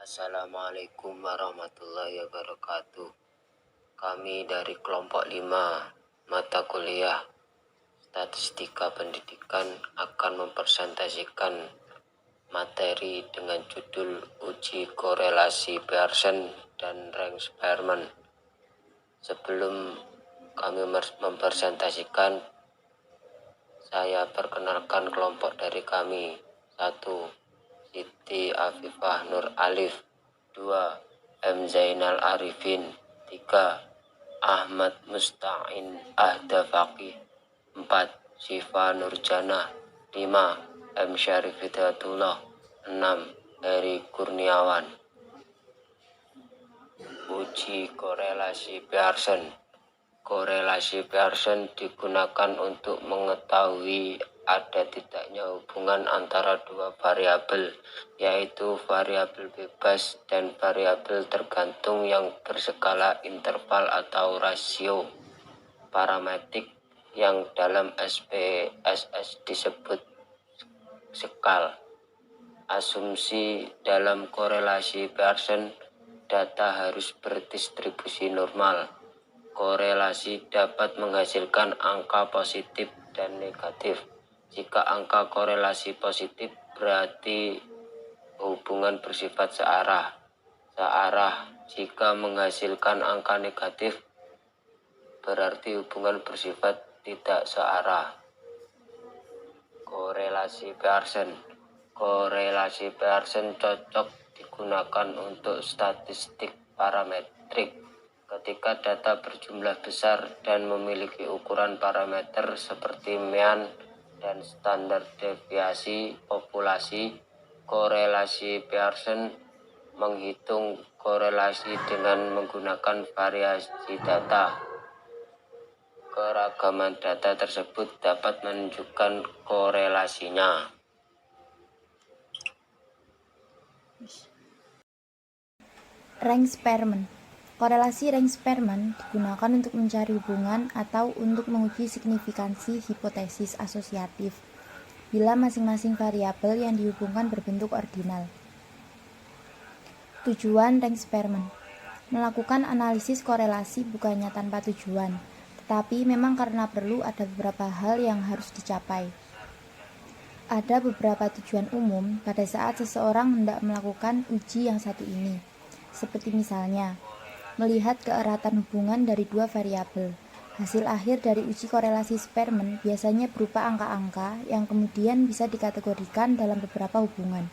Assalamualaikum warahmatullahi wabarakatuh. Kami dari kelompok 5 mata kuliah Statistika Pendidikan akan mempresentasikan materi dengan judul Uji Korelasi Pearson dan Rengsperman. Sebelum kami mempresentasikan, saya perkenalkan kelompok dari kami. 1. Siti Afifah Nur Alif. 2. M. Zainal Arifin. 3. Ahmad Musta'in Ahda Faqih. 4. Syifa Nurjana. 5. M. Syarif Hidayatullah. 6. Heri Kurniawan. Uji korelasi Pearson. Korelasi Pearson digunakan untuk mengetahui ada tidaknya hubungan antara dua variabel, yaitu variabel bebas dan variabel tergantung yang berskala interval atau rasio parametrik yang dalam SPSS disebut skal. Asumsi dalam korelasi Pearson, data harus berdistribusi normal. Korelasi dapat menghasilkan angka positif dan negatif. Jika angka korelasi positif, berarti hubungan bersifat searah. Searah jika menghasilkan angka negatif, berarti hubungan bersifat tidak searah. Korelasi Pearson. Korelasi Pearson cocok digunakan untuk statistik parametrik ketika data berjumlah besar dan memiliki ukuran parameter seperti mean dan standar deviasi populasi. Korelasi Pearson menghitung korelasi dengan menggunakan variasi data. Keragaman data tersebut dapat menunjukkan korelasinya. Rengsperman. Korelasi Rengsperman digunakan untuk mencari hubungan atau untuk menguji signifikansi hipotesis asosiatif bila masing-masing variabel yang dihubungkan berbentuk ordinal. Tujuan Rengsperman: melakukan analisis korelasi bukannya tanpa tujuan, tetapi memang karena perlu ada beberapa hal yang harus dicapai. Ada beberapa tujuan umum pada saat seseorang hendak melakukan uji yang satu ini, seperti misalnya melihat keeratan hubungan dari dua variabel. Hasil akhir dari uji korelasi Spearman biasanya berupa angka-angka yang kemudian bisa dikategorikan dalam beberapa hubungan.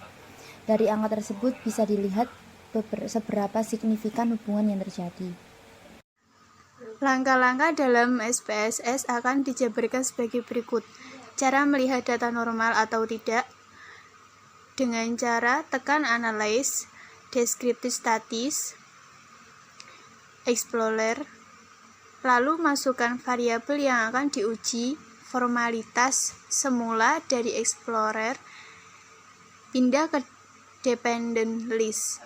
Dari angka tersebut bisa dilihat seberapa signifikan hubungan yang terjadi. Langkah-langkah dalam SPSS akan dijabarkan sebagai berikut. Cara melihat data normal atau tidak dengan cara tekan Analyze, Descriptive Statis, Explorer, lalu masukkan variabel yang akan diuji, formalitas semula dari Explorer, pindah ke Dependent List.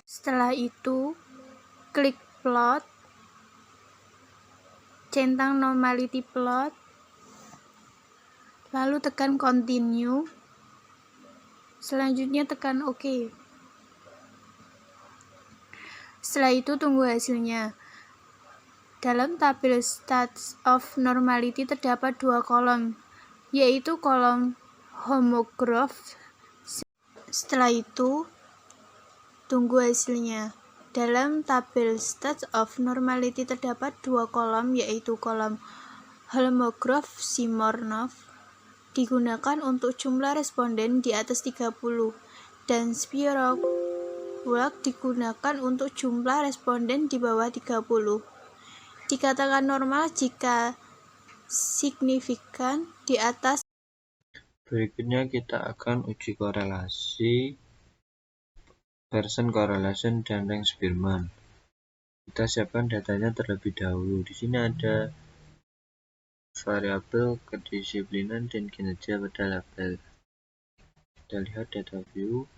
Setelah itu, klik Plot, centang Normality Plot, lalu tekan Continue, selanjutnya tekan OK. Setelah itu tunggu hasilnya. Dalam tabel Stats of Normality terdapat dua kolom, yaitu kolom homograph. Setelah itu tunggu hasilnya. Dalam tabel Stats of Normality terdapat dua kolom, yaitu kolom homograph Simornov digunakan untuk jumlah responden di atas 30 dan Spirov digunakan untuk jumlah responden di bawah 30. Dikatakan normal jika signifikan di atas. Berikutnya kita akan uji korelasi Pearson correlation dan Rengsperman. Kita siapkan datanya terlebih dahulu. Di sini ada variabel kedisiplinan dan kinerja pada label. Kita lihat data view.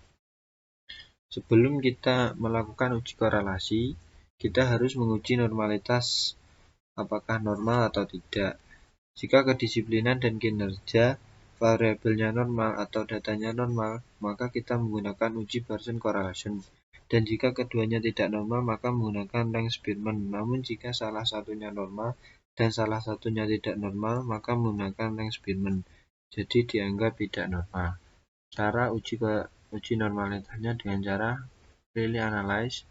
Sebelum kita melakukan uji korelasi, kita harus menguji normalitas apakah normal atau tidak. Jika kedisiplinan dan kinerja variabelnya normal atau datanya normal, maka kita menggunakan uji Pearson correlation. Dan jika keduanya tidak normal, maka menggunakan length Spearman. Namun jika salah satunya normal dan salah satunya tidak normal, maka menggunakan length Spearman. Jadi dianggap tidak normal. Cara uji normalitasnya dengan cara pilih analyze,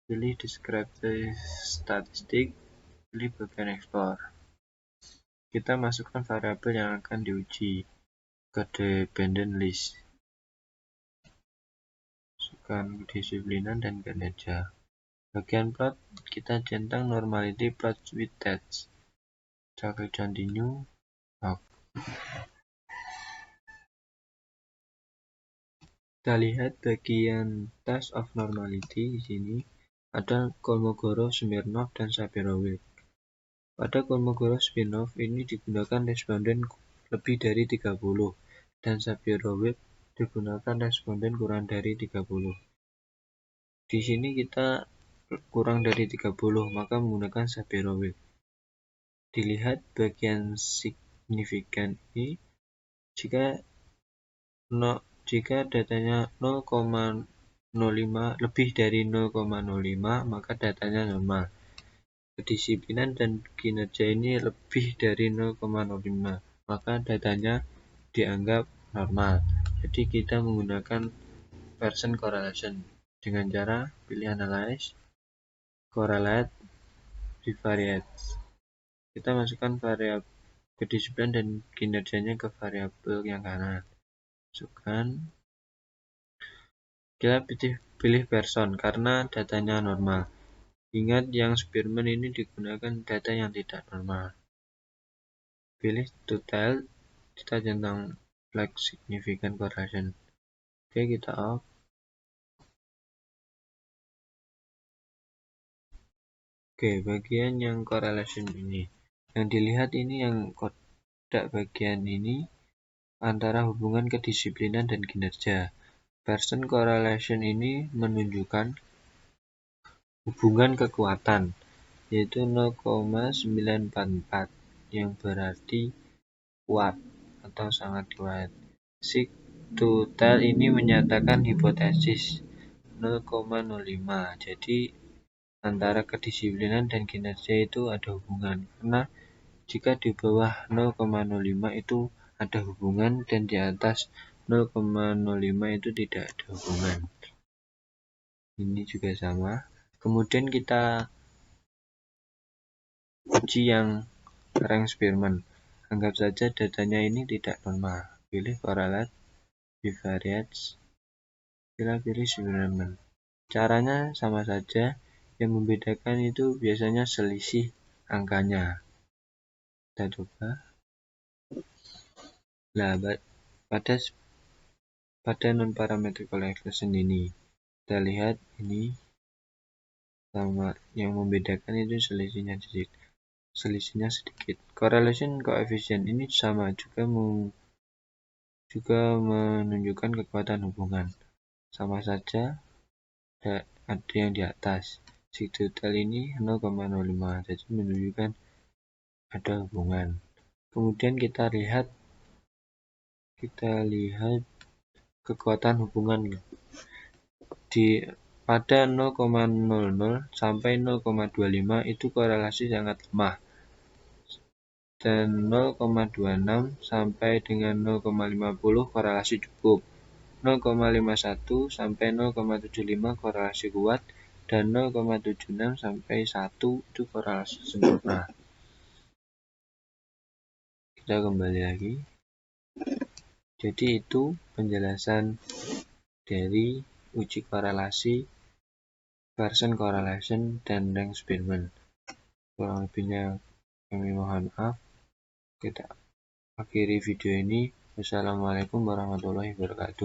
pilih descriptive statistic, pilih bagian explore. Kita masukkan variabel yang akan diuji ke dependent list. Masukkan kedisiplinan dan kinerja. Bagian plot, kita centang normality plot with text. Kita klik continue. Kita lihat bagian test of normality di sini. Ada Kolmogorov, Smirnov, dan Sapirowicz. Pada Kolmogorov-Smirnov ini digunakan responden lebih dari 30 dan Sapirowicz digunakan responden kurang dari 30. Di sini kita kurang dari 30, maka menggunakan Sapirowicz. Dilihat bagian signifikan ini, jika datanya 0,05 lebih dari 0,05, maka datanya normal. Kedisiplinan dan kinerja ini lebih dari 0,05, maka datanya dianggap normal. Jadi kita menggunakan Pearson correlation dengan cara pilih analyze, correlate, bivariate. Kita masukkan variabel kedisiplinan dan kinerjanya ke variabel yang kanan. Masukkan. Kita pilih Pearson karena datanya normal. Ingat yang Spearman ini digunakan data yang tidak normal. Pilih total, kita centang flag significant correlation. Oke, kita off. Oke, bagian yang correlation ini. Yang dilihat ini yang kotak bagian ini antara hubungan kedisiplinan dan kinerja. Pearson correlation ini menunjukkan hubungan kekuatan, yaitu 0,944, yang berarti kuat atau sangat kuat. Sig total ini menyatakan hipotesis 0,05. Jadi antara kedisiplinan dan kinerja itu ada hubungan, karena jika di bawah 0,05 itu ada hubungan dan di atas 0,05 itu tidak ada hubungan. Ini juga sama. Kemudian kita uji yang rank Spearman. Anggap saja datanya ini tidak normal. Pilih correlate, bivariate, kita pilih Spearman. Caranya sama saja. Yang membedakan itu biasanya selisih angkanya. Kita coba. Nah, pada non-parametric correlation ini, kita lihat ini sama, yang membedakan itu selisihnya sedikit. Correlation coefficient ini sama, juga menunjukkan kekuatan hubungan. Sama saja, ada yang di atas. Sig total ini 0,05, jadi menunjukkan ada hubungan. Kemudian kita lihat kekuatan hubungan pada 0,00 sampai 0,25 itu korelasi sangat lemah, dan 0,26 sampai dengan 0,50 korelasi cukup, 0,51 sampai 0,75 korelasi kuat, dan 0,76 sampai 1 itu korelasi sempurna. Kita kembali lagi. Jadi itu penjelasan dari uji korelasi, Pearson correlation, dan rank Spearman. Kurang lebihnya kami mohon maaf. Kita akhiri video ini. Wassalamualaikum warahmatullahi wabarakatuh.